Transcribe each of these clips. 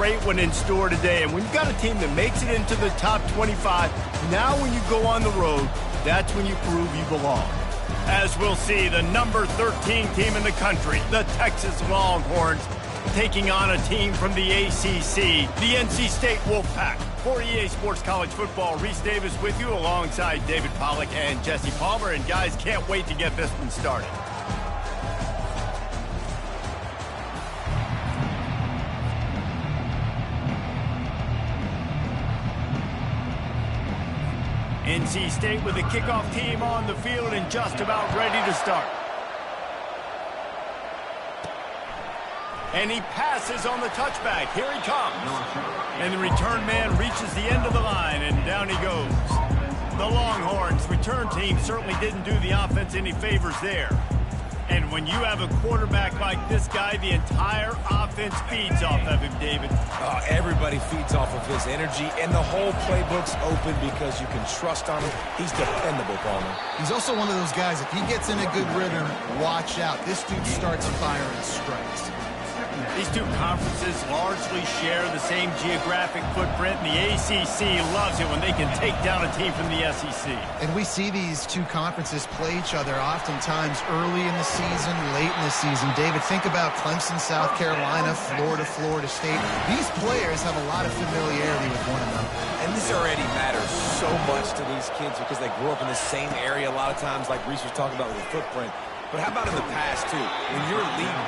great one in store today. And when you've got a team that makes it into the top 25, now when you go on the road, that's when you prove you belong. As we'll see, the number 13 team in the country, the Texas Longhorns, taking on a team from the ACC, the NC State Wolfpack. For EA Sports College Football, Reese Davis with you alongside David Pollack and Jesse Palmer. And guys, can't wait to get this one started. NC State with the kickoff team on the field and just about ready to start. And he passes on the touchback. Here he comes. And the return man reaches the end of the line, and down he goes. The Longhorns return team certainly didn't do the offense any favors there. And when you have a quarterback like this guy, the entire offense feeds off of him, David. Everybody feeds off of his energy, and the whole playbook's open because you can trust on him. He's dependable, Palmer. He's also one of those guys, if he gets in a good rhythm, watch out. This dude starts firing strikes. These two conferences largely share the same geographic footprint, and the ACC loves it when they can take down a team from the SEC. And we see these two conferences play each other oftentimes early in the season, late in the season. David, think about Clemson, South Carolina, Florida, Florida State. These players have a lot of familiarity with one another. And this already matters so much to these kids because they grew up in the same area a lot of times, like Reese was talking about with the footprint. But how about in the past, too? When your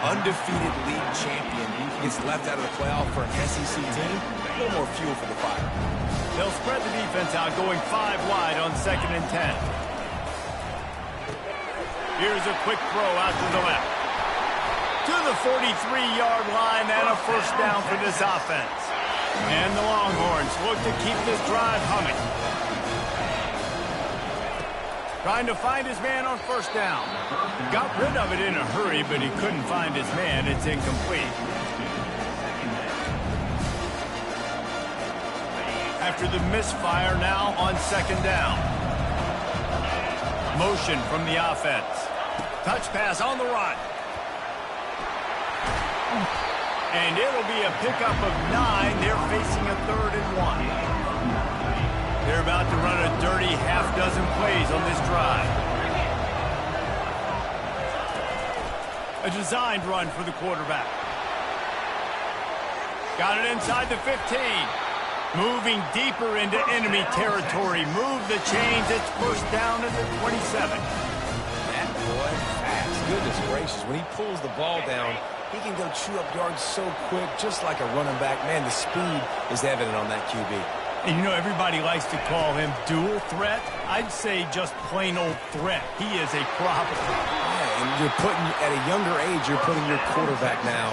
undefeated league champion gets left out of the playoff for an SEC team, a little more fuel for the fire. They'll spread the defense out, going 5 wide on 2nd and 10. Here's a quick throw out to the left. To the 43-yard line and a first down for this offense. And the Longhorns look to keep this drive humming. Trying to find his man on first down. Got rid of it in a hurry, but he couldn't find his man. It's incomplete. After the misfire, now on 2nd down. Motion from the offense. Touch pass on the run. And it'll be a pickup of 9. They're facing a 3rd and 1. They're about to run a dirty half-dozen plays on this drive. A designed run for the quarterback. Got it inside the 15. Moving deeper into enemy territory. Move the chains. It's first down at the 27. That boy fast. Goodness gracious. When he pulls the ball down, he can go chew up yards so quick, just like a running back. Man, the speed is evident on that QB. And you know, everybody likes to call him dual threat. I'd say just plain old threat. He is a problem. Yeah, and you're putting, at a younger age, you're putting your quarterback now,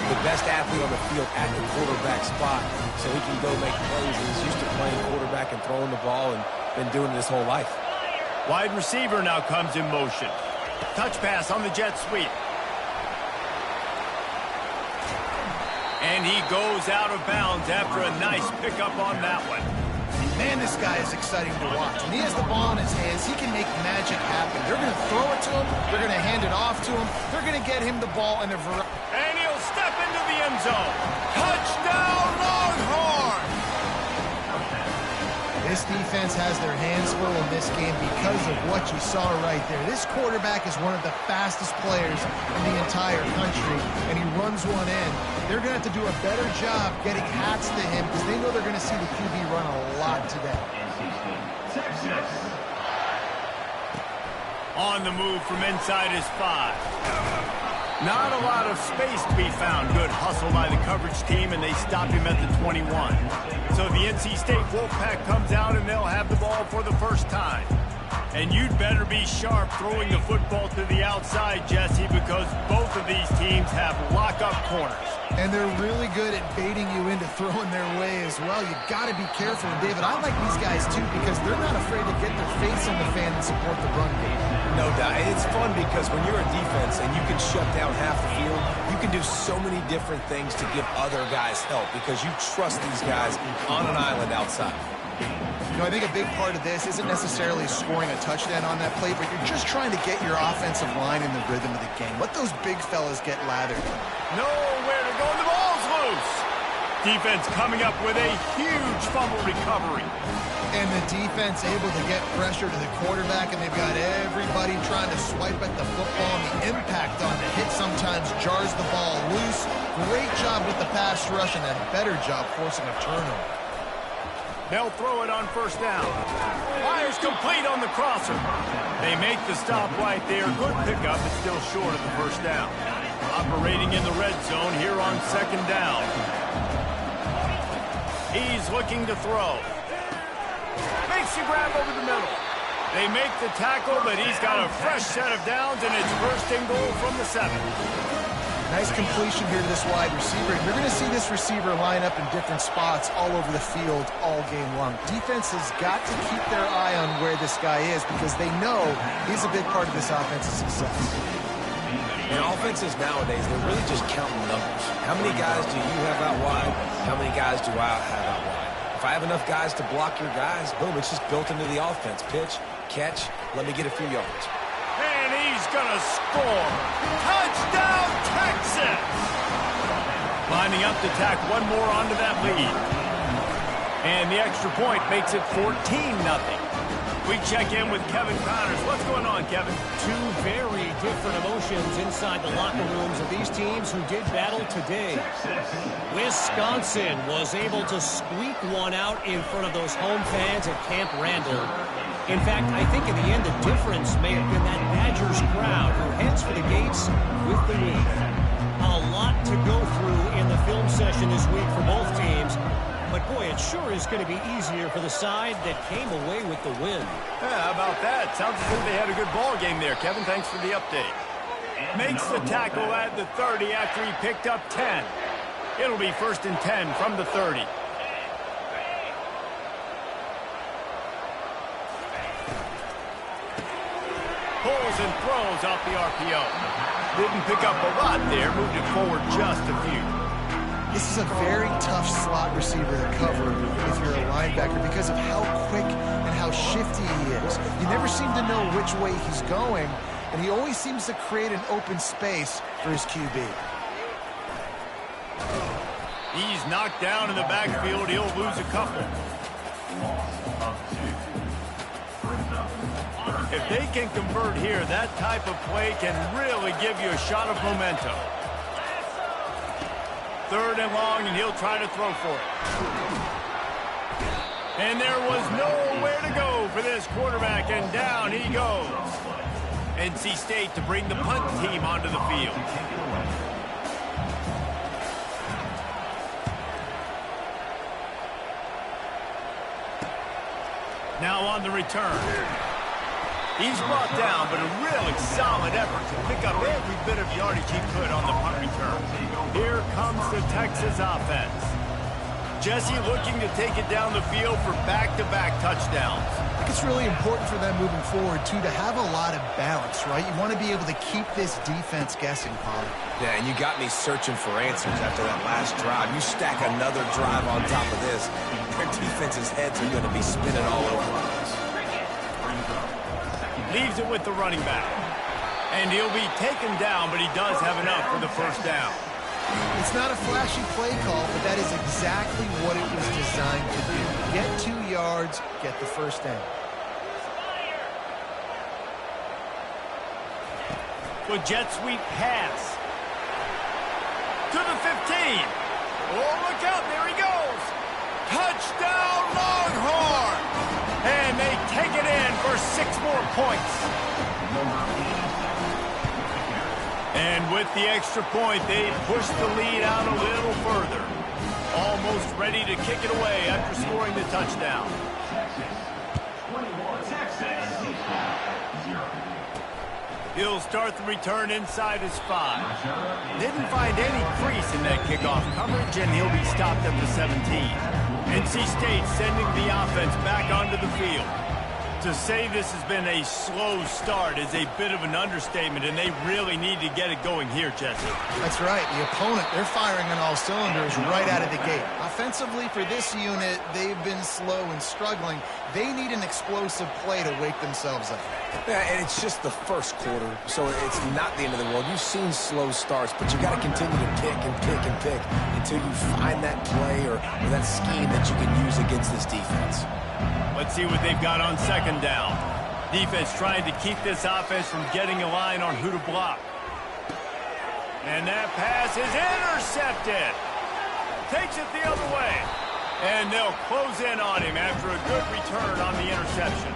the best athlete on the field at the quarterback spot, so he can go make plays. And he's used to playing quarterback and throwing the ball and been doing it his whole life. Wide receiver now comes in motion. Touch pass on the jet sweep. And he goes out of bounds after a nice pickup on that one. Man, this guy is exciting to watch. When he has the ball in his hands, he can make magic happen. They're going to throw it to him. They're going to hand it off to him. They're going to get him the ball in a variety. And he'll step into the end zone. Touchdown, Longhorns! This defense has their hands full in this game because of what you saw right there. This quarterback is one of the fastest players in the entire country, and he runs one in. They're going to have to do a better job getting hats to him because they know they're going to see the QB run a lot today. On the move from inside his 5. Not a lot of space to be found. Good hustle by the coverage team, and they stop him at the 21. So the NC State Wolfpack comes out, and they'll have the ball for the first time. And you'd better be sharp throwing the football to the outside, Jesse, because both of these teams have lock-up corners. And they're really good at baiting you into throwing their way as well. You got to be careful. And David, I like these guys too because they're not afraid to get their face in the fan and support the run game. No doubt. It's fun because when you're a defense and you can shut down half the field, you can do so many different things to give other guys help because you trust these guys on an island outside. You know, I think a big part of this isn't necessarily scoring a touchdown on that play, but you're just trying to get your offensive line in the rhythm of the game. Let those big fellas get lathered. Nowhere to go, and the ball's loose. Defense coming up with a huge fumble recovery. And the defense able to get pressure to the quarterback, and they've got everybody trying to swipe at the football, and the impact on the hit sometimes jars the ball loose. Great job with the pass rush, and a better job forcing a turnover. They'll throw it on first down. Fires complete on the crosser. They make the stop right there. Good pickup, but still short of the first down. Operating in the red zone here on second down. He's looking to throw. Makes the grab over the middle. They make the tackle, but he's got a fresh set of downs, and it's first and goal from the 7. Nice completion here to this wide receiver. You're going to see this receiver line up in different spots all over the field all game long. Defense has got to keep their eye on where this guy is because they know he's a big part of this offense's success. And offenses nowadays, they're really just counting numbers. How many guys do you have out wide? How many guys do I have out wide? If I have enough guys to block your guys, boom, it's just built into the offense. Pitch, catch, let me get a few yards. And he's going to score. Touchdown, Texas! Lining up to tack one more onto that lead. And the extra point makes it 14-0. We check in with Kevin Connors. What's going on, Kevin? Two very different emotions inside the locker rooms of these teams who did battle today. Wisconsin was able to squeak one out in front of those home fans at Camp Randall. In fact, I think in the end the difference may have been that Badgers crowd who heads for the gates with the win. A lot to go through in the film session this week for both teams. But, boy, it sure is going to be easier for the side that came away with the win. Yeah, how about that? Sounds as if they had a good ball game there, Kevin. Thanks for the update. Makes the tackle at the 30 after he picked up 10. It'll be first and 10 from the 30. Pulls and throws off the RPO. Didn't pick up a lot there. Moved it forward just a few. This is a very tough slot receiver to cover if you're a linebacker because of how quick and how shifty he is. You never seem to know which way he's going, and he always seems to create an open space for his QB. He's knocked down in the backfield. He'll lose a couple. If they can convert here, that type of play can really give you a shot of momentum. Third and long, and he'll try to throw for it. And there was nowhere to go for this quarterback, and down he goes. NC State to bring the punt team onto the field. Now on the return. He's brought down, but a really solid effort to pick up every bit of yardage he could on the punt return. Here comes the Texas offense. Jesse looking to take it down the field for back-to-back touchdowns. I think it's really important for them moving forward, too, to have a lot of balance, right? You want to be able to keep this defense guessing, Paul. Yeah, and you got me searching for answers after that last drive. You stack another drive on top of this, their defense's heads are going to be spinning all over us. Leaves it with the running back. And he'll be taken down, but he does have enough for the first down. It's not a flashy play call, but that is exactly what it was designed to do. Get 2 yards, get the first down. With jet sweep pass. To the 15. Oh, look out, there he goes. Touchdown, Longhorn! And they take it in for 6 more points. And with the extra point, they push the lead out a little further. Almost ready to kick it away after scoring the touchdown. He'll start the return inside his 5. Didn't find any crease in that kickoff coverage, and he'll be stopped at the 17. NC State sending the offense back onto the field. To say this has been a slow start is a bit of an understatement, and they really need to get it going here, Jesse. That's right. The opponent, they're firing on all cylinders right out of the gate. Offensively, for this unit, they've been slow and struggling. They need an explosive play to wake themselves up. Yeah, and it's just the first quarter, so it's not the end of the world. You've seen slow starts, but you got to continue to pick and pick and pick. And until you find that play or that scheme that you can use against this defense. Let's see what they've got on second down. Defense trying to keep this offense from getting a line on who to block. And that pass is intercepted. Takes it the other way. And they'll close in on him after a good return on the interception.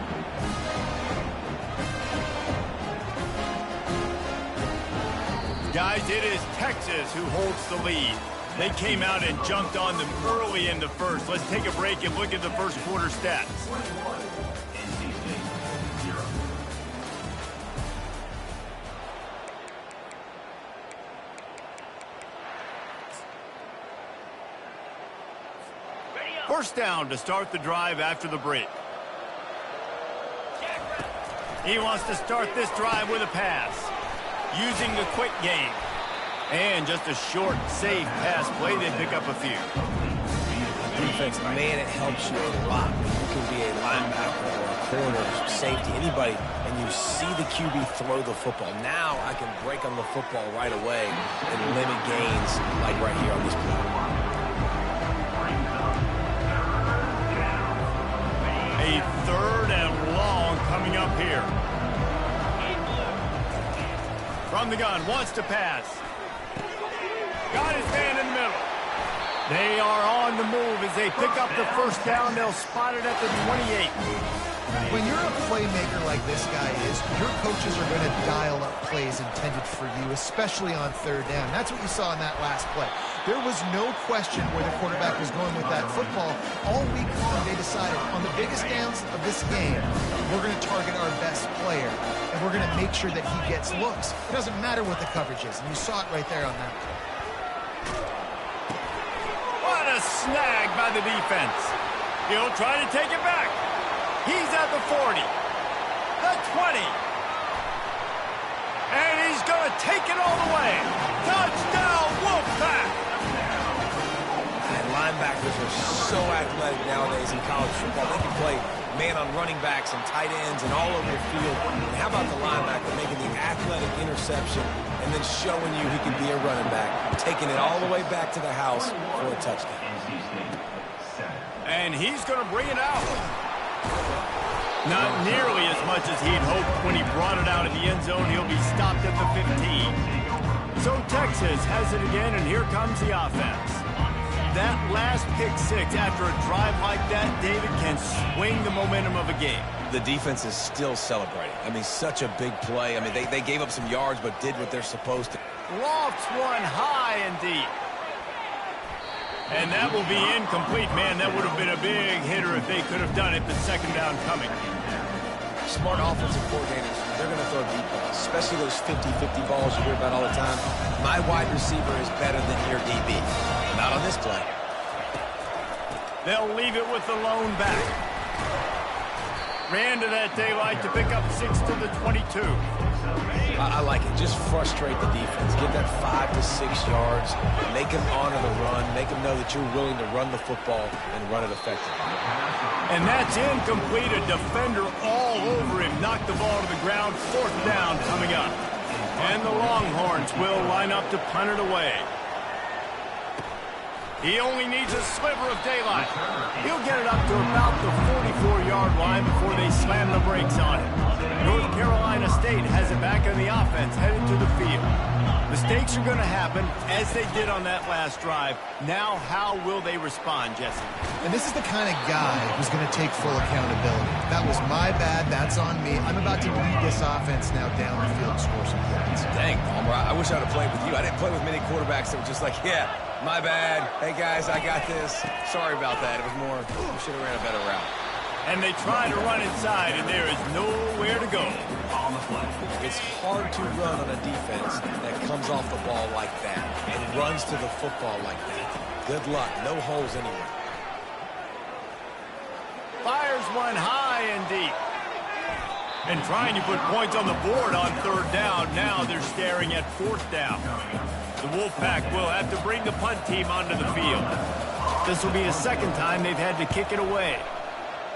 Guys, it is Texas who holds the lead. They came out and jumped on them early in the first. Let's take a break and look at the first quarter stats. First down to start the drive after the break. He wants to start this drive with a pass, using the quick game. And just a short, safe pass play. They pick up a few. Defense, man, it helps you a lot. You can be a linebacker or a corner, safety, anybody, and you see the QB throw the football. Now I can break on the football right away and limit gains like right here on this play. A third and long coming up here. From the gun, wants to pass. Got his man in the middle. They are on the move as they pick up the first down. They'll spot it at the 28. When you're a playmaker like this guy is, your coaches are going to dial up plays intended for you, especially on third down. That's what you saw in that last play. There was no question where the quarterback was going with that football. All week long, they decided on the biggest downs of this game, we're going to target our best player, and we're going to make sure that he gets looks. It doesn't matter what the coverage is, and you saw it right there on that play. What a snag by the defense. He'll try to take it back. He's at the 40, the 20, and he's going to take it all the way. Touchdown, Wolfpack! And linebackers are so athletic nowadays in college football. They can play man on running backs and tight ends and all over the field. And how about the linebacker making the athletic interception and then showing you he can be a running back, taking it all the way back to the house for a touchdown. And he's going to bring it out. Not nearly as much as he'd hoped when he brought it out in the end zone. He'll be stopped at the 15. So Texas has it again, and here comes the offense. That last pick six after a drive like that, David, can swing the momentum of a game. The defense is still celebrating. I mean, such a big play. I mean, they gave up some yards but did what they're supposed to. Lofts one high and deep. And that will be incomplete. Man, that would have been a big hitter if they could have done it. The second down coming. Smart offensive coordinators, they're going to throw deep balls, especially those 50-50 balls you hear about all the time. My wide receiver is better than your DB. Not on this play. They'll leave it with the lone back. Ran to that daylight to pick up 6 to the 22. I like it. Just frustrate the defense. Get that 5 to 6 yards. Make them honor the run. Make them know that you're willing to run the football and run it effectively. And that's incomplete. A defender all over him. Knocked the ball to the ground. Fourth down coming up. And the Longhorns will line up to punt it away. He only needs a sliver of daylight. He'll get it up to about the 44-yard line before they slam the brakes on it. North Carolina State has it back on the offense, headed to the field. Mistakes are going to happen, as they did on that last drive. Now, how will they respond, Jesse? And this is the kind of guy who's going to take full accountability. That was my bad. That's on me. I'm about to lead this offense now down the field and score some points. Dang, Palmer, I wish I'd have played with you. I didn't play with many quarterbacks that were just like, yeah, my bad. Hey, guys, I got this. Sorry about that. It was more, we should have ran a better route. And they try to run inside, and there is nowhere to go. It's hard to run on a defense that comes off the ball like that and runs to the football like that. Good luck. No holes anywhere. Fires one high and deep. And trying to put points on the board on third down. Now they're staring at fourth down. The Wolfpack will have to bring the punt team onto the field. This will be the second time they've had to kick it away.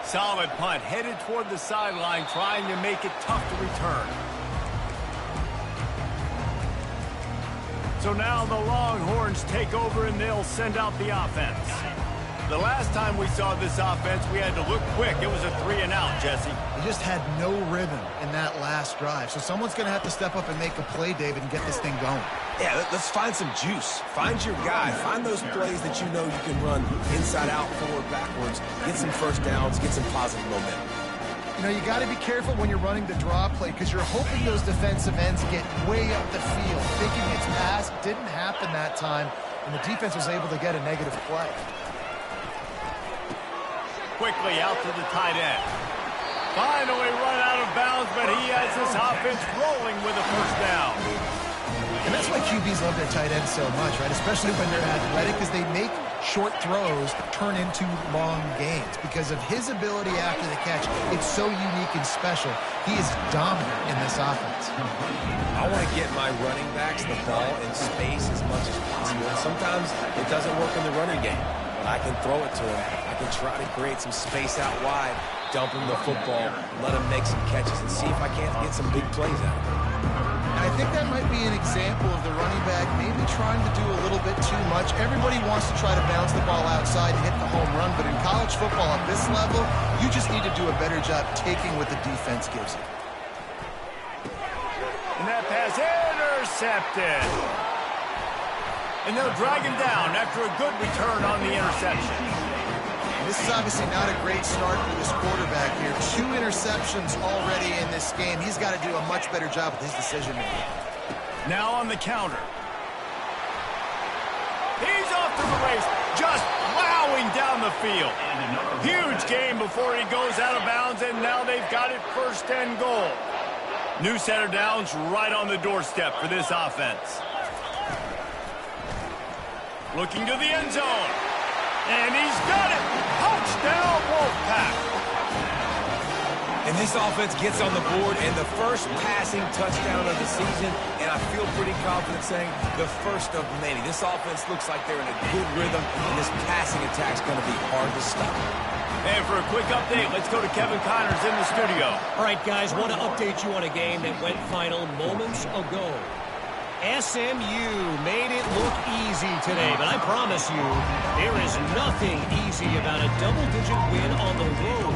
Solid punt, headed toward the sideline, trying to make it tough to return. So now the Longhorns take over and they'll send out the offense. The last time we saw this offense, we had to look quick. It was a 3-and-out, Jesse. They just had no rhythm in that last drive. So someone's going to have to step up and make a play, David, and get this thing going. Yeah, let's find some juice. Find your guy. Find those plays that you know you can run inside out, forward, backwards. Get some first downs. Get some positive momentum. You know, you got to be careful when you're running the draw play because you're hoping those defensive ends get way up the field. Thinking it's passed. Didn't happen that time, and the defense was able to get a negative play. Quickly out to the tight end. Finally run out of bounds, but he has this offense rolling with a first down. And that's why QBs love their tight ends so much, right? Especially when they're athletic, because they make short throws turn into long gains. Because of his ability after the catch, it's so unique and special. He is dominant in this offense. I want to get my running backs the ball in space as much as possible. And sometimes it doesn't work in the running game. But I can throw it to him. I can try to create some space out wide, dump him the football, let him make some catches, and see if I can't get some big plays out of him. And I think that might be an example of the running back maybe trying to do a little bit too much. Everybody wants to try to bounce the ball outside and hit the home run, but in college football at this level, you just need to do a better job taking what the defense gives you. And that pass intercepted. And they'll drag him down after a good return on the interception. This is obviously not a great start for this quarterback here. 2 interceptions already in this game. He's got to do a much better job with his decision-making. Now on the counter. He's off to the race, just plowing down the field. Huge game before he goes out of bounds, and now they've got it first and goal. New set of downs right on the doorstep for this offense. Looking to the end zone. And he's got it. Touchdown, Wolfpack. And this offense gets on the board and the first passing touchdown of the season. And I feel pretty confident saying the first of many. This offense looks like they're in a good rhythm, and this passing attack's going to be hard to stop. And for a quick update, let's go to Kevin Connors in the studio. All right, guys, want to update you on a game that went final moments ago. SMU made it look easy today, but I promise you, there is nothing easy about a double-digit win on the road.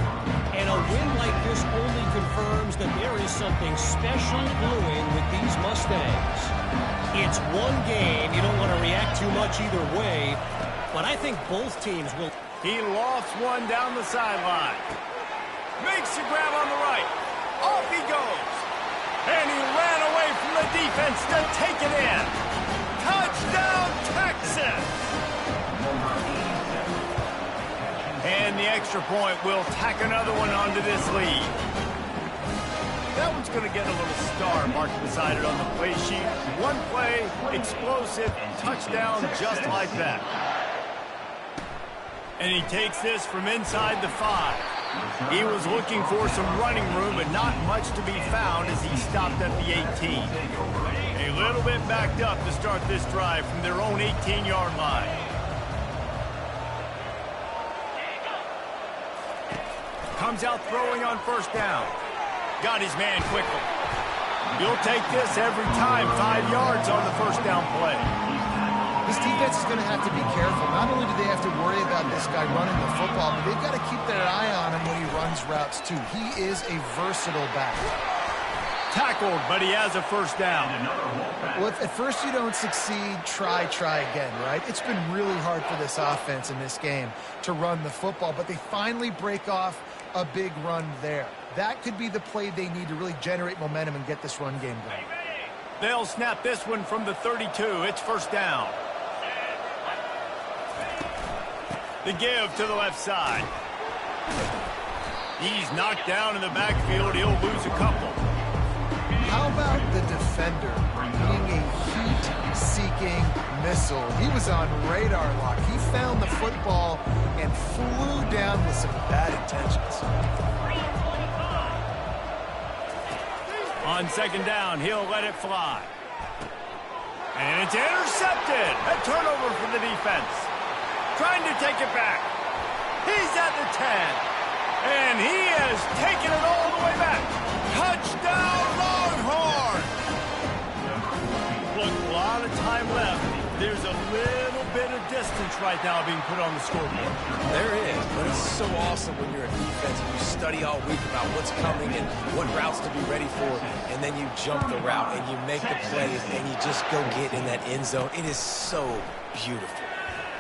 And a win like this only confirms that there is something special brewing with these Mustangs. It's one game. You don't want to react too much either way, but I think both teams will. He lofts one down the sideline. Makes the grab on the right. Off he goes. And he ran away from the defense to take it in. Touchdown, Texas! And the extra point will tack another one onto this lead. That one's going to get a little star marked beside it on the play sheet. One play, explosive, touchdown just like that. And he takes this from inside the 5. He was looking for some running room, but not much to be found as he stopped at the 18. A little bit backed up to start this drive from their own 18-yard line. Comes out throwing on first down. Got his man quickly. He'll take this every time, 5 yards on the first down play. This defense is going to have to be careful. Not only do they have to worry about this guy running the football, but they've got to keep their eye on him when he runs routes, too. He is a versatile back. Tackled, but he has a first down. Well, if at first you don't succeed, try again, right? It's been really hard for this offense in this game to run the football, but they finally break off a big run there. That could be the play they need to really generate momentum and get this run game going. They'll snap this one from the 32. It's first down. The give to the left side. He's knocked down in the backfield. He'll lose a couple. How about the defender being a heat-seeking missile? He was on radar lock. He found the football and flew down with some bad intentions. On second down, he'll let it fly. And it's intercepted. A turnover for the defense. Trying to take it back. He's at the 10. And he has taken it all the way back. Touchdown, Longhorn! Look, a lot of time left distance right now being put on the scoreboard. There is, but it's so awesome when you're a defense and you study all week about what's coming and what routes to be ready for, and then you jump the route and you make the plays and you just go get in that end zone. It is so beautiful.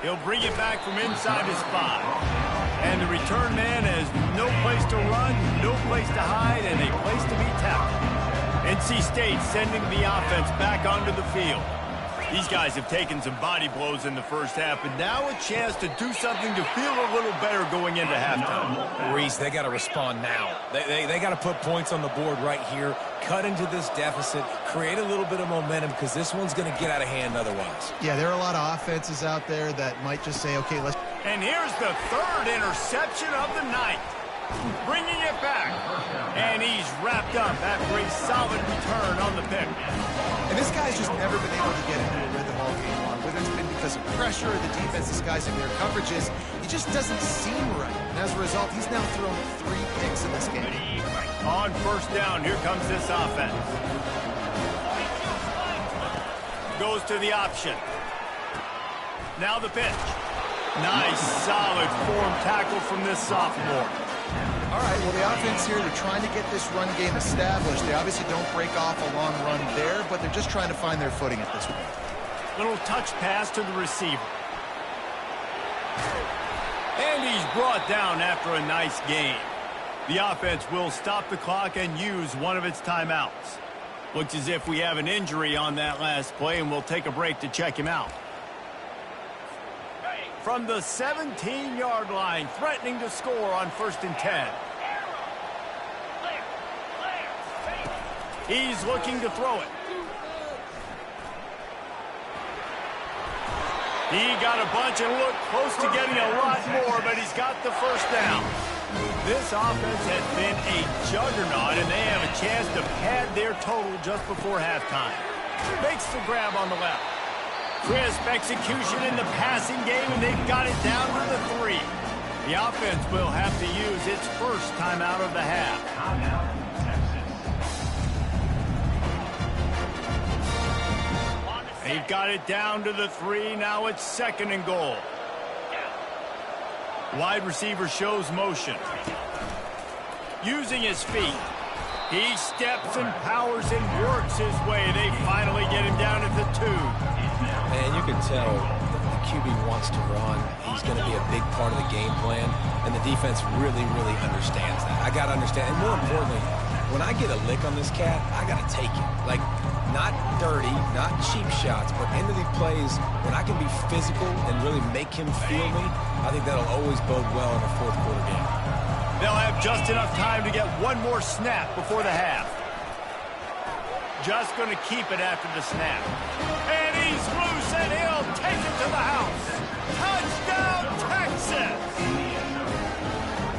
He'll bring it back from inside his 5. And the return man has no place to run, no place to hide, and a place to be tackled. NC State sending the offense back onto the field. These guys have taken some body blows in the first half, but now a chance to do something to feel a little better going into halftime. Reese, they got to respond now. They got to put points on the board right here, cut into this deficit, create a little bit of momentum, because this one's going to get out of hand otherwise. Yeah, there are a lot of offenses out there that might just say, okay, let's... And here's the 3rd interception of the night. Bringing it back. And he's wrapped up after a solid return on the pick. And this guy's just never been able to get into a rhythm all game long. Whether it's been because of pressure or the defense disguising their coverages, he just doesn't seem right. And as a result, he's now thrown 3 picks in this game. On first down, here comes this offense. Goes to the option. Now the pitch. Nice, solid form tackle from this sophomore. All right, well, the offense here, they're trying to get this run game established. They obviously don't break off a long run there, but they're just trying to find their footing at this point. Little touch pass to the receiver. And he's brought down after a nice gain. The offense will stop the clock and use one of its timeouts. Looks as if we have an injury on that last play, and we'll take a break to check him out. From the 17-yard line, threatening to score on 1st and 10. He's looking to throw it. He got a bunch and looked close to getting a lot more, but he's got the first down. This offense has been a juggernaut, and they have a chance to pad their total just before halftime. Makes the grab on the left. Crisp execution in the passing game, and they've got it down to the 3. The offense will have to use its first timeout of the half. They've got it down to the 3. Now it's 2nd and goal. Wide receiver shows motion. Using his feet. He steps and powers and works his way. They finally get him down at the 2. And you can tell the QB wants to run. He's going to be a big part of the game plan, and the defense really, really understands that. I got to understand, and more importantly, when I get a lick on this cat, I got to take it. Like, not dirty, not cheap shots, but end of the plays, when I can be physical and really make him feel me, I think that'll always bode well in a 4th quarter game. They'll have just enough time to get one more snap before the half. Just going to keep it after the snap. And he's loose, and he'll take it to the house. Touchdown, Texas!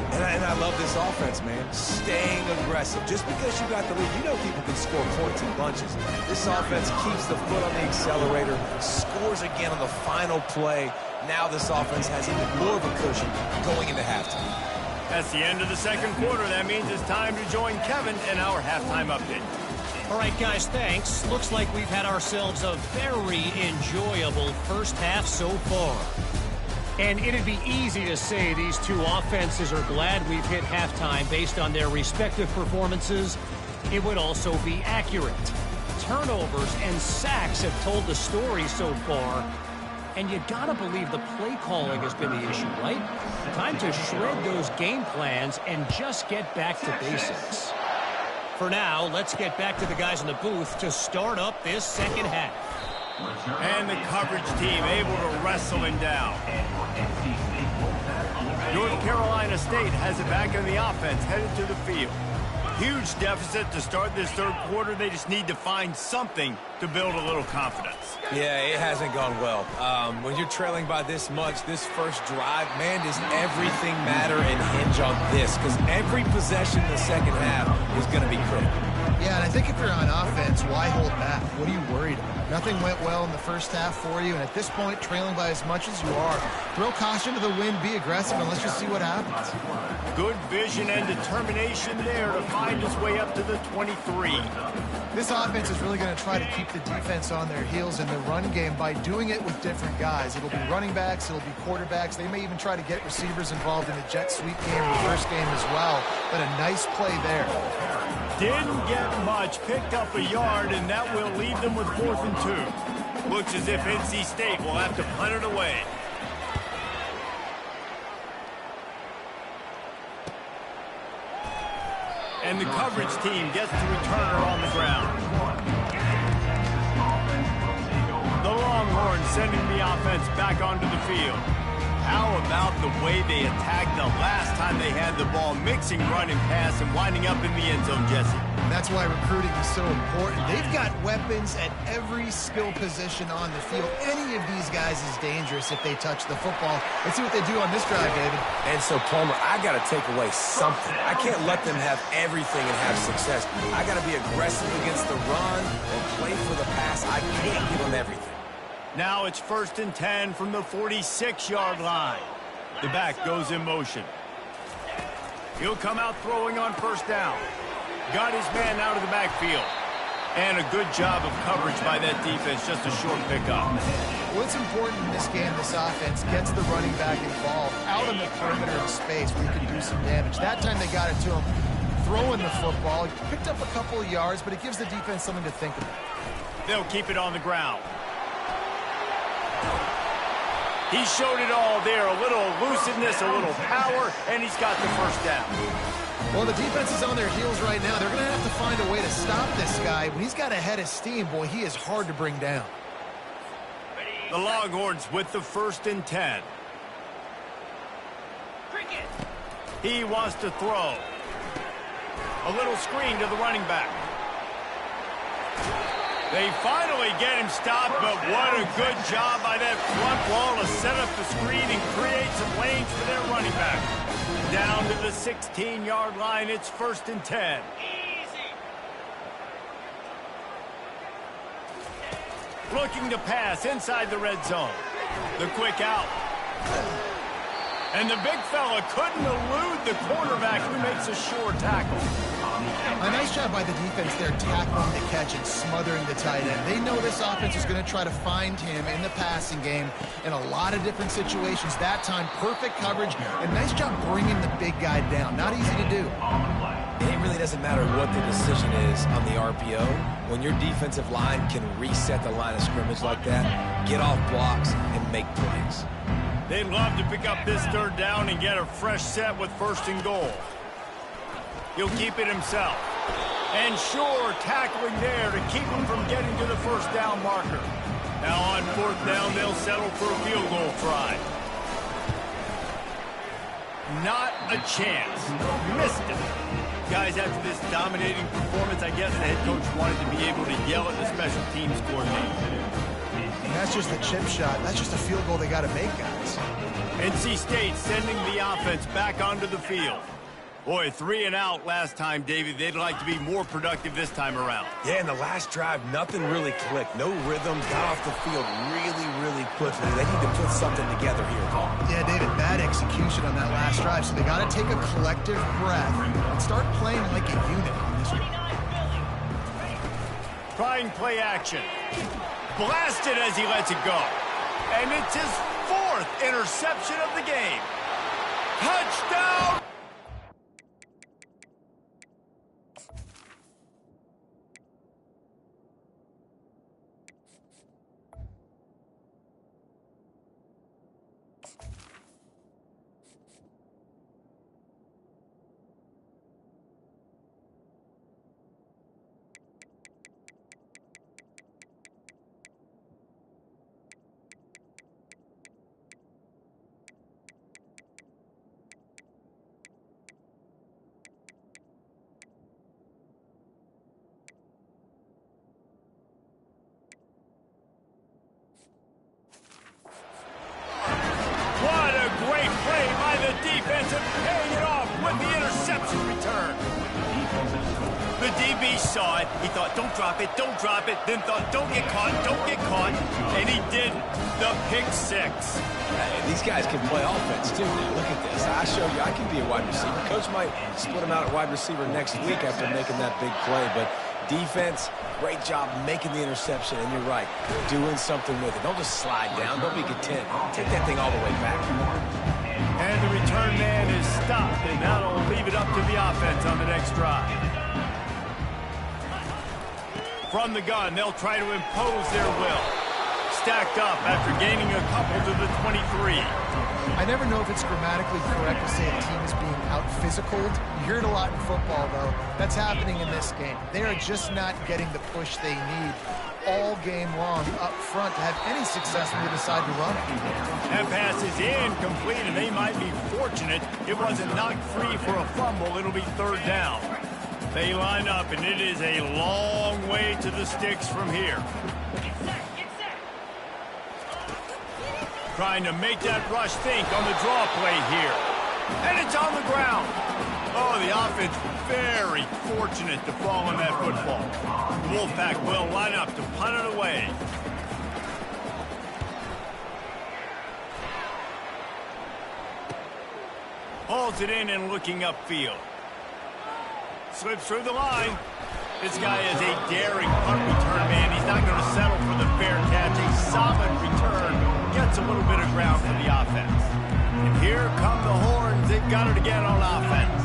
And I love this offense, man. Staying aggressive. Just because you got the lead, you know people can score points in bunches. This offense keeps the foot on the accelerator, scores again on the final play. Now this offense has even more of a cushion going into halftime. That's the end of the 2nd quarter. That means it's time to join Kevin in our halftime update. All right, guys, thanks. Looks like we've had ourselves a very enjoyable first half so far. And it'd be easy to say these two offenses are glad we've hit halftime based on their respective performances. It would also be accurate. Turnovers and sacks have told the story so far. And you gotta believe the play calling has been the issue, right? Time to shred those game plans and just get back to basics. For now, let's get back to the guys in the booth to start up this 2nd half. And the coverage team able to wrestle him down. North Carolina State has it back in the offense, headed to the field. Huge deficit to start this 3rd quarter. They just need to find something to build a little confidence. Yeah, it hasn't gone well. When you're trailing by this much, this first drive, man, does everything matter and hinge on this? Because every possession in the 2nd half is going to be critical. Yeah, and I think if you're on offense, why hold back? What are you worried about? Nothing went well in the first half for you, and at this point, trailing by as much as you are, throw caution to the wind, be aggressive, and let's just see what happens. Good vision and determination there to find his way up to the 23. This offense is really going to try to keep the defense on their heels in the run game by doing it with different guys. It'll be running backs, it'll be quarterbacks. They may even try to get receivers involved in the jet sweep game, reverse game as well. But a nice play there. Didn't get much, picked up a yard, and that will leave them with 4th and 2. Looks as if NC State will have to punt it away. And the coverage team gets the returner on the ground. The Longhorns sending the offense back onto the field. How about the way they attacked the last time they had the ball, mixing run and pass and winding up in the end zone, Jesse? That's why recruiting is so important. They've got weapons at every skill position on the field. Any of these guys is dangerous if they touch the football. Let's see what they do on this drive, David. And so, Palmer, I got to take away something. I can't let them have everything and have success. I got to be aggressive against the run or play for the pass. I can't give them everything. Now it's 1st and 10 from the 46-yard line. The back goes in motion. He'll come out throwing on 1st down. Got his man out of the backfield. And a good job of coverage by that defense, just a short pickup. What's important in this game, this offense gets the running back involved out on the perimeter of space where he can do some damage. That time they got it to him throwing the football. He picked up a couple of yards, but it gives the defense something to think about. They'll keep it on the ground. He showed it all there, a little elusiveness, a little power, and he's got the 1st down. Well, the defense is on their heels right now. They're going to have to find a way to stop this guy. When he's got a head of steam, boy, he is hard to bring down. The Longhorns with the 1st and 10. He wants to throw. A little screen to the running back. They finally get him stopped, but what a good job by that front wall to set up the screen and create some lanes for their running back. Down to the 16-yard line, it's 1st and 10. Looking to pass inside the red zone. The quick out. And the big fella couldn't elude the quarterback who makes a sure tackle. A nice job by the defense there tackling the catch and smothering the tight end. They know this offense is going to try to find him in the passing game in a lot of different situations. That time, perfect coverage and nice job bringing the big guy down. Not easy to do. It really doesn't matter what the decision is on the RPO. When your defensive line can reset the line of scrimmage like that, get off blocks and make plays. They'd love to pick up this 3rd down and get a fresh set with 1st and goal. He'll keep it himself. And sure, tackling there to keep him from getting to the 1st down marker. Now on 4th down, they'll settle for a field goal try. Not a chance. Missed it. Guys, after this dominating performance, I guess the head coach wanted to be able to yell at the special teams coordinator. And that's just a chip shot. That's just a field goal they got to make, guys. NC State sending the offense back onto the field. Boy, 3 and out last time, David. They'd like to be more productive this time around. Yeah, in the last drive, nothing really clicked. No rhythm, got off the field really quickly. They need to put something together here, Paul. Yeah, David, bad execution on that last drive, so they got to take a collective breath and start playing like a unit on this one. Trying play action. Blasted as he lets it go. And it's his 4th interception of the game. Touchdown! Paying it off with the interception return. The DB saw it. He thought, don't drop it, then thought, don't get caught, and he didn't. The pick 6. These guys can play offense, too. Look at this. I showed you I can be a wide receiver. Coach might split him out at wide receiver next week after making that big play, but Defense, great job making the interception, and you're right, doing something with it. Don't just slide down. Don't be content. Take that thing all the way back. And the return man is stopped, and that'll leave it up to the offense on the next drive. From the gun, they'll try to impose their will. Stacked up after gaining a couple to the 23. I never know if it's grammatically correct to say a team is being out-physicaled. You hear it a lot in football, though. That's happening in this game. They are just not getting the push they need all game long up front to have any success when they decide to run it. That pass is incomplete, and they might be fortunate it wasn't knocked free for a fumble. It'll be third down. They line up, and it is a long way to the sticks from here. Trying to make that rush think on the draw play here. And it's on the ground. Oh, the offense very fortunate to fall on that football. The Wolfpack will line up to punt it away. Hauls it in and looking upfield. Slips through the line. This guy is a daring punt return man. He's not going to settle for the fair catch. A solid return. Gets a little bit of ground for the offense. And here come the horns. They've got it again on offense.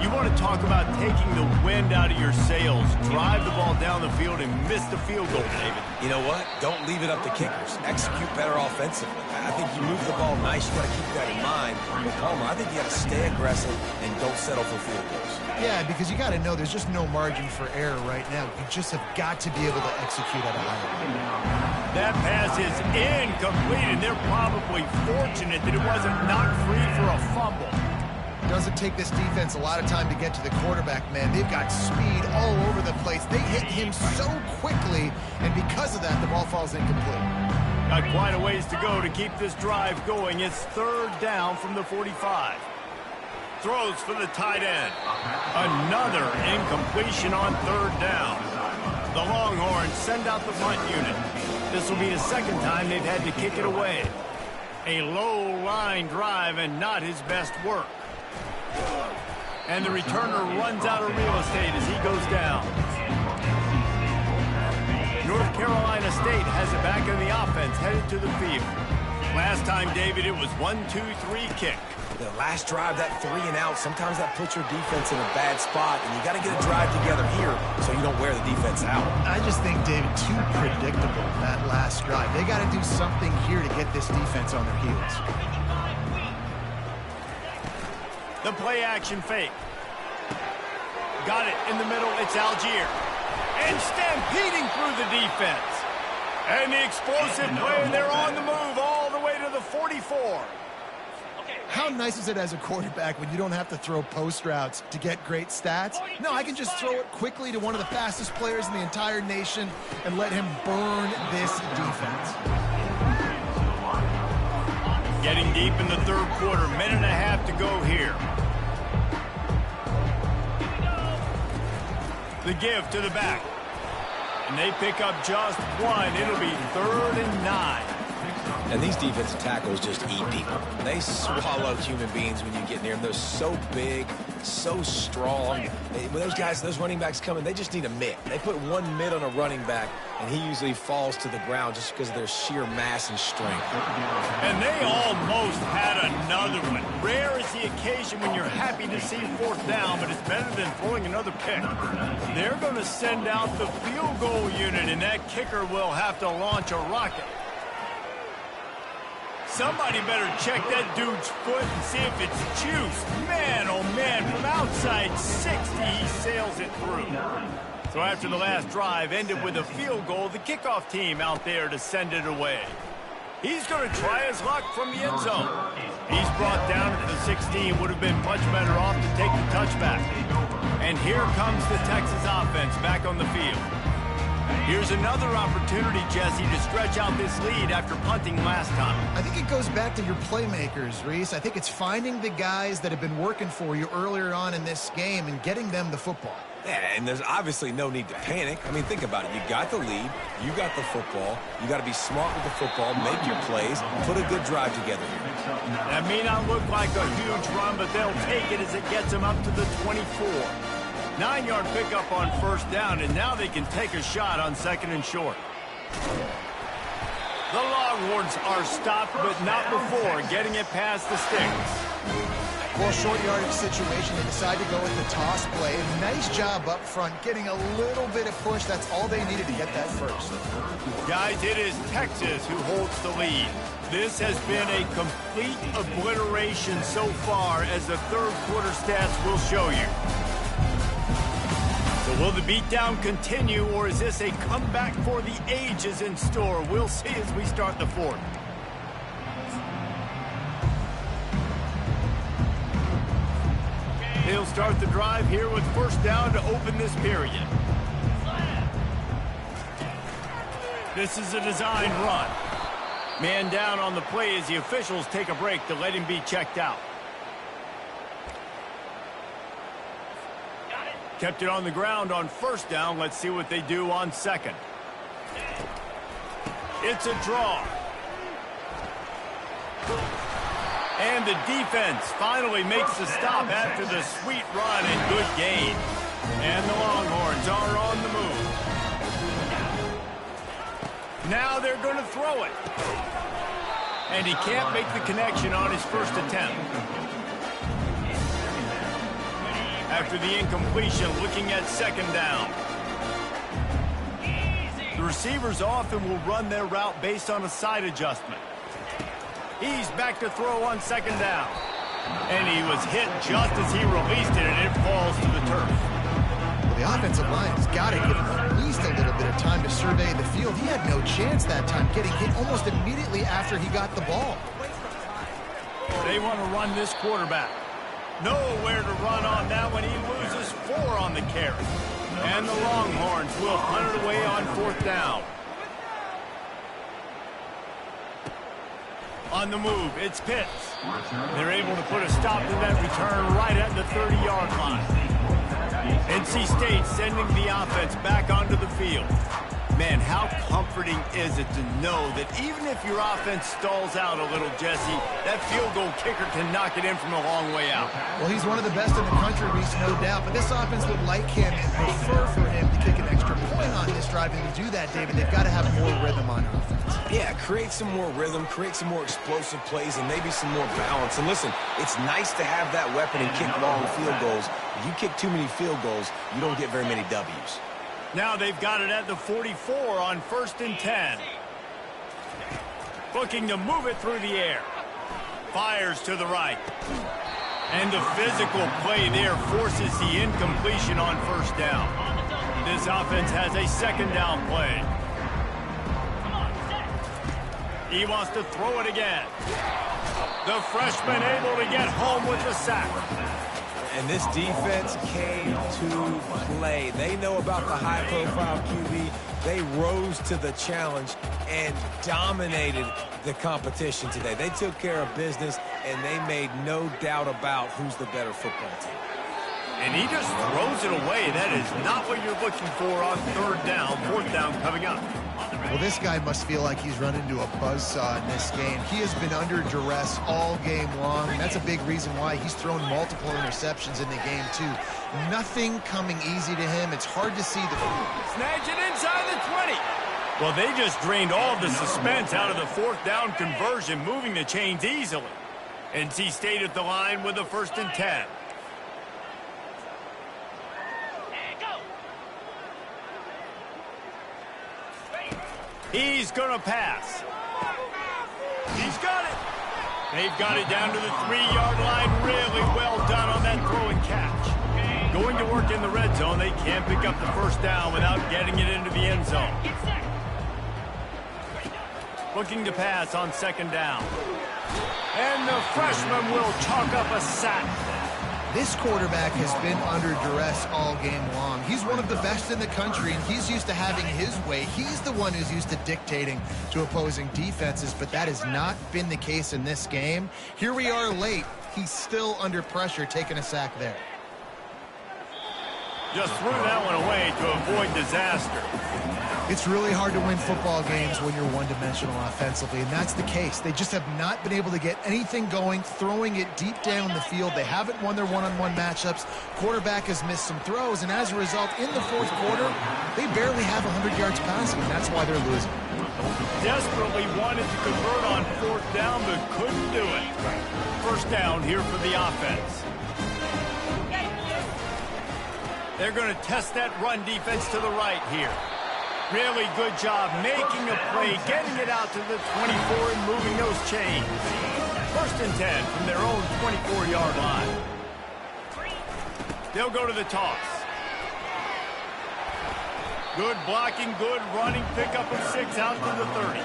You want to talk about taking the wind out of your sails. Drive the ball down the field and miss the field goal, David. You know what? Don't leave it up to kickers. Execute better offensively. I think you move the ball nice. You got to keep that in mind. But Palmer, I think you got to stay aggressive and don't settle for field goals. Yeah, because you got to know there's just no margin for error right now. You just have got to be able to execute at a high level. That pass is incomplete, and they're probably fortunate that it wasn't knocked free for a fumble. Doesn't take this defense a lot of time to get to the quarterback, man. They've got speed all over the place. They hit him so quickly, and because of that, the ball falls incomplete. Got quite a ways to go to keep this drive going. It's third down from the 45. Throws for the tight end. Another incompletion on third down. The Longhorns send out the punt unit. This will be the second time they've had to kick it away. A low-line drive and not his best work. And the returner runs out of real estate as he goes down. North Carolina State has it back in the offense, headed to the field. Last time, David, it was 1-2-3 kick. The last drive, that 3 and out, sometimes that puts your defense in a bad spot, and you got to get a drive together here so you don't wear the defense out. I just think, David, too predictable, that last drive. They got to do something here to get this defense on their heels. The play action fake. Got it in the middle. It's Algier. And stampeding through the defense. And the explosive play. They're on the move all the way to the 44. How nice is it as a quarterback when you don't have to throw post routes to get great stats? No, I can just throw it quickly to one of the fastest players in the entire nation and let him burn this defense. Getting deep in the third quarter, minute and a half to go here. The give to the back. And they pick up just one. It'll be 3rd and 9. And these defensive tackles just eat people. They swallow human beings when you get near them. They're so big, so strong. When those guys, those running backs come in, they just need a mitt. They put one mitt on a running back, and he usually falls to the ground just because of their sheer mass and strength. And they almost had another one. Rare is the occasion when you're happy to see 4th down, but it's better than throwing another pick. They're going to send out the field goal unit, and that kicker will have to launch a rocket. Somebody better check that dude's foot and see if it's juice. Man, oh man, from outside 60, he sails it through. So after the last drive ended with a field goal, the kickoff team out there to send it away. He's going to try his luck from the end zone. He's brought down at the 16, would have been much better off to take the touchback. And here comes the Texas offense back on the field. Here's another opportunity, Jesse, to stretch out this lead after punting last time. I think it goes back to your playmakers, Reese. I think it's finding the guys that have been working for you earlier on in this game and getting them the football. Yeah, and there's obviously no need to panic. I mean, think about it. You got the lead. You got the football. You got to be smart with the football, make your plays, put a good drive together here. That may not look like a huge run, but they'll take it as it gets them up to the 24. 9-yard pickup on first down, and now they can take a shot on 2nd and short. The Longhorns are stopped, but not before getting it past the sticks. Well, short yardage situation, they decide to go with the toss play. Nice job up front, getting a little bit of push. That's all they needed to get that first. Guys, it is Texas who holds the lead. This has been a complete obliteration so far, as the third quarter stats will show you. So will the beatdown continue, or is this a comeback for the ages in store? We'll see as we start the fourth. He'll start the drive here with first down to open this period. This is a designed run. Man down on the play as the officials take a break to let him be checked out. Kept it on the ground on first down. Let's see what they do on second. It's a draw. And the defense finally makes the stop after the sweet run and good gain. And the Longhorns are on the move. Now they're going to throw it. And he can't make the connection on his first attempt. After the incompletion, looking at second down. The receivers often will run their route based on a side adjustment. He's back to throw on second down. And he was hit just as he released it, and it falls to the turf. Well, the offensive line has got to give him at least a little bit of time to survey the field. He had no chance that time, getting hit almost immediately after he got the ball. They want to run this quarterback. Nowhere to run on that one. He loses 4 on the carry. And the Longhorns will punt it away on fourth down. On the move, it's Pitts. They're able to put a stop to that return right at the 30-yard line. NC State sending the offense back onto the field. Man, how comforting is it to know that even if your offense stalls out a little, Jesse, that field goal kicker can knock it in from a long way out. Well, he's one of the best in the country, Reese, no doubt. But this offense would like him and prefer for him to kick an extra point on this drive. And to do that, David, they've got to have more rhythm on offense. Yeah, create some more rhythm, create some more explosive plays, and maybe some more balance. And listen, it's nice to have that weapon and kick long field goals. If you kick too many field goals, you don't get very many W's. Now they've got it at the 44 on 1st and 10. Looking to move it through the air. Fires to the right. And the physical play there forces the incompletion on first down. This offense has a second down play. He wants to throw it again. The freshman able to get home with the sack. And this defense came to play. They know about the high-profile QB. They rose to the challenge and dominated the competition today. They took care of business, and they made no doubt about who's the better football team. And he just throws it away. That is not what you're looking for on third down. Fourth down coming up. Well, this guy must feel like he's run into a buzzsaw in this game. He has been under duress all game long, and that's a big reason why he's thrown multiple interceptions in the game, too. Nothing coming easy to him. It's hard to see the... Snags it inside the 20. Well, they just drained all of the suspense out of the fourth down conversion, moving the chains easily. NC State at the line with a 1st and 10. He's going to pass. He's got it. They've got it down to the 3-yard line. Really well done on that throw and catch. Going to work in the red zone. They can't pick up the first down without getting it into the end zone. Looking to pass on second down. And the freshman will chalk up a sack. This quarterback has been under duress all game long. He's one of the best in the country, and he's used to having his way. He's the one who's used to dictating to opposing defenses, but that has not been the case in this game. Here we are late. He's still under pressure, taking a sack there. Just threw that one away to avoid disaster. It's really hard to win football games when you're one-dimensional offensively, and that's the case. They just have not been able to get anything going, throwing it deep down the field. They haven't won their one-on-one matchups. Quarterback has missed some throws, and as a result, in the fourth quarter, they barely have 100 yards passing, and that's why they're losing. Desperately wanted to convert on fourth down, but couldn't do it. First down here for the offense. They're going to test that run defense to the right here. Really good job making a play, getting it out to the 24 and moving those chains. First and 10 from their own 24-yard line. They'll go to the toss. Good blocking, good running, pickup of 6 out to the 30.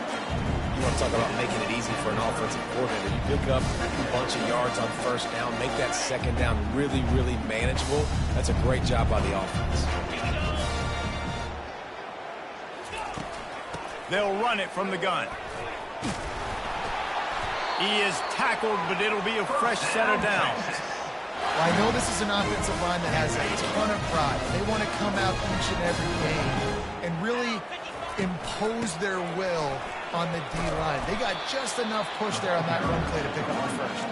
You want to talk about making it easy for an offensive coordinator. You pick up a bunch of yards on first down, make that second down really, really manageable. That's a great job by the offense. They'll run it from the gun. He is tackled, but it'll be a fresh set of downs. Well, I know this is an offensive line that has a ton of pride. They want to come out each and every game and really impose their will on the D-line. They got just enough push there on that run play to pick up the first.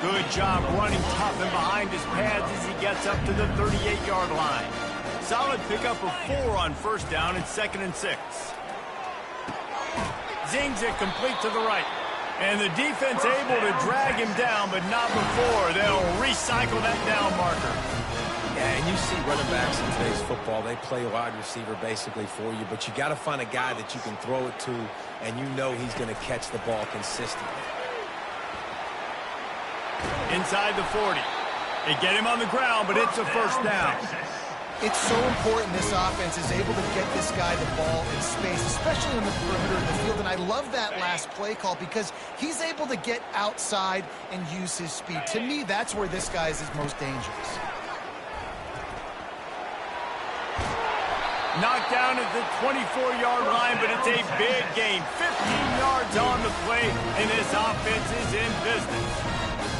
Good job running tough and behind his pads as he gets up to the 38-yard line. Solid pickup of 4 on first down and 2nd and 6. Zings it complete to the right. And the defense able to drag him down, but not before. They'll recycle that down marker. Yeah, and you see running backs in today's football, they play wide receiver basically for you, but you got to find a guy that you can throw it to, and you know he's going to catch the ball consistently. Inside the 40. They get him on the ground, but it's a first down. It's so important this offense is able to get this guy the ball in space, especially on the perimeter of the field. And I love that last play call because he's able to get outside and use his speed. To me, that's where this guy is his most dangerous. Knocked down at the 24-yard line, but it's a big gain. 15 yards on the play, and this offense is in business.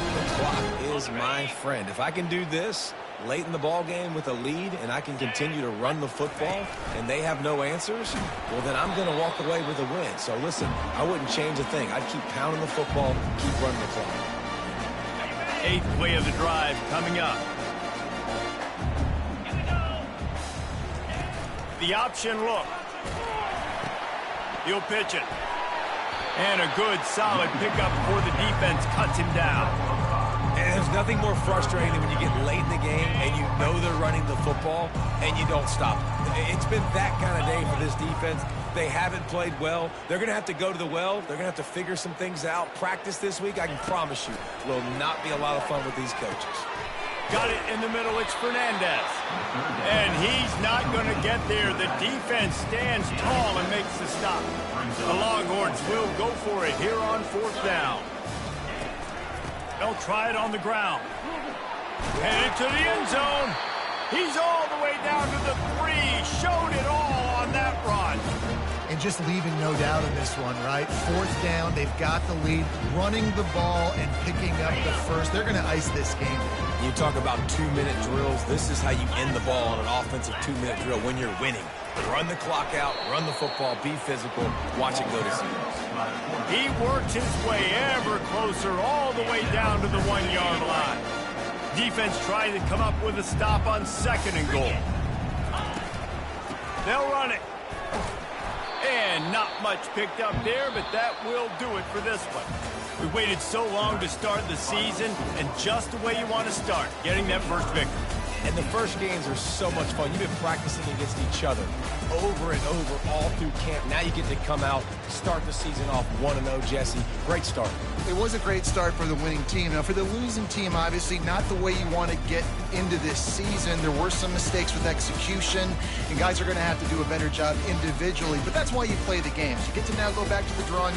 The clock is my friend. If I can do this late in the ball game with a lead and I can continue to run the football and they have no answers, well, then I'm going to walk away with a win. So, listen, I wouldn't change a thing. I'd keep pounding the football, keep running the clock. 8th play of the drive coming up. The option look. He'll pitch it. And a good, solid pickup before the defense cuts him down. And there's nothing more frustrating than when you get late in the game and you know they're running the football and you don't stop. It's been that kind of day for this defense. They haven't played well. They're going to have to go to the well. They're going to have to figure some things out. Practice this week, I can promise you, will not be a lot of fun with these coaches. Got it in the middle. It's Fernandez. And he's not going to get there. The defense stands tall and makes the stop. The Longhorns will go for it here on 4th down. They'll try it on the ground. Headed to the end zone. He's all the way down to the 3. Showed it all on that run. And just leaving no doubt in this one, right? 4th down, they've got the lead, running the ball and picking up the first. They're going to ice this game. You talk about 2-minute drills. This is how you end the ball on an offensive 2-minute drill when you're winning. Run the clock out, run the football, be physical, watch it go to 0. He works his way ever closer all the way down to the 1-yard line. Defense trying to come up with a stop on 2nd and goal. They'll run it. And not much picked up there, but that will do it for this one. We waited so long to start the season, and just the way you want to start, getting that first victory. And the first games are so much fun. You've been practicing against each other over and over all through camp. Now you get to come out, start the season off 1-0, Jesse. Great start. It was a great start for the winning team. Now, for the losing team, obviously not the way you want to get into this season. There were some mistakes with execution, and guys are going to have to do a better job individually. But that's why you play the games. You get to now go back to the drawing board.